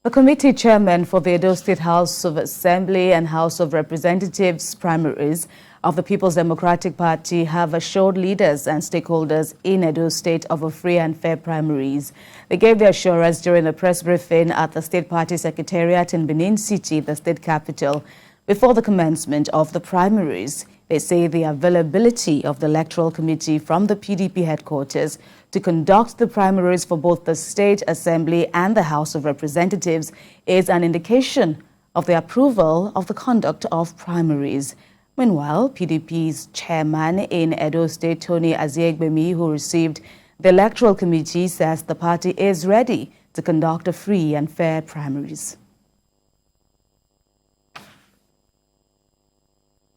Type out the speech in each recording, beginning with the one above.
The committee chairman for the Edo State House of Assembly and House of Representatives primaries of the People's Democratic Party have assured leaders and stakeholders in Edo State of a free and fair primaries. They gave the assurance during a press briefing at the State Party Secretariat in Benin City, the state capital, before the commencement of the primaries. They say the availability of the Electoral Committee from the PDP headquarters to conduct the primaries for both the State Assembly and the House of Representatives is an indication of the approval of the conduct of primaries. Meanwhile, PDP's chairman in Edo State, Tony Aziegbemi, who received the Electoral Committee, says the party is ready to conduct a free and fair primaries.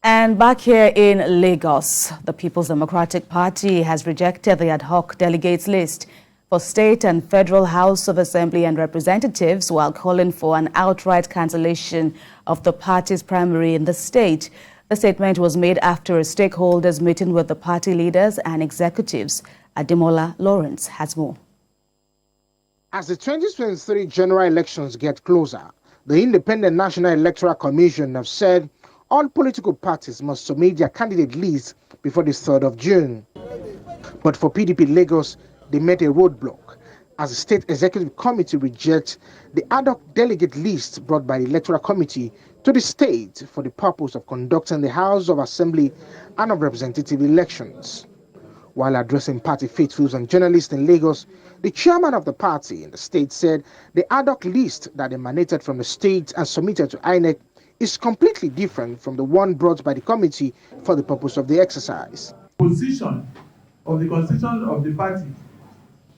And back here in Lagos, the People's Democratic Party has rejected the ad hoc delegates list for State and Federal House of Assembly and Representatives while calling for an outright cancellation of the party's primary in the state. The statement was made after a stakeholders meeting with the party leaders and executives. Ademola Lawrence has more. As the 2023 general elections get closer, the Independent National Electoral Commission have said all political parties must submit their candidate list before the 3rd of June. But for PDP Lagos, they met a roadblock as the State Executive Committee rejects the ad hoc delegate list brought by the Electoral Committee to the state for the purpose of conducting the House of Assembly and of Representative elections. While addressing party faithfuls and journalists in Lagos, the chairman of the party in the state said the ad hoc list that emanated from the state and submitted to INEC is completely different from the one brought by the committee for the purpose of the exercise. Position of the constitution of the party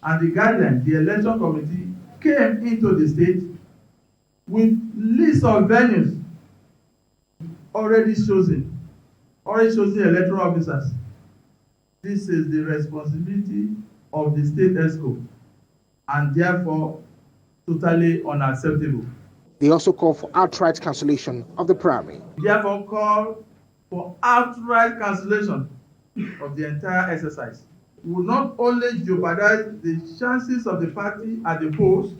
and the guideline, the election committee came into the state with list of venues already chosen electoral officers. This is the responsibility of the state ESCO and therefore totally unacceptable. They also call for outright cancellation of the primary. Therefore call for outright cancellation of the entire exercise. Will not only jeopardize the chances of the party at the polls,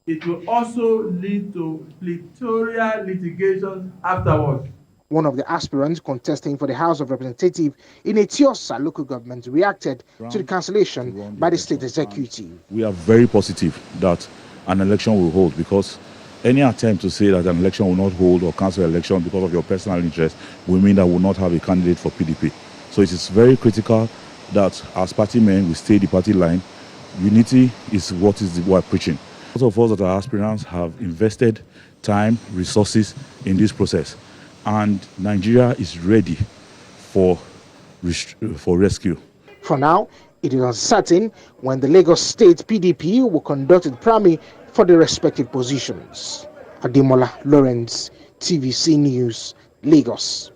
it will also lead to plethora litigation afterwards. One of the aspirants contesting for the House of Representatives in Etiosa local government reacted to the cancellation by the state executive. We are very positive that an election will hold, because any attempt to say that an election will not hold or cancel an election because of your personal interest will mean that we will not have a candidate for PDP. So it is very critical that as party men we stay the party line. Unity is what we're preaching. Most of us that are aspirants have invested time, resources in this process, and Nigeria is ready for rescue. For now, it is uncertain when the Lagos State PDP will conduct the primary for the respective positions. Ademola Lawrence, TVC News, Lagos.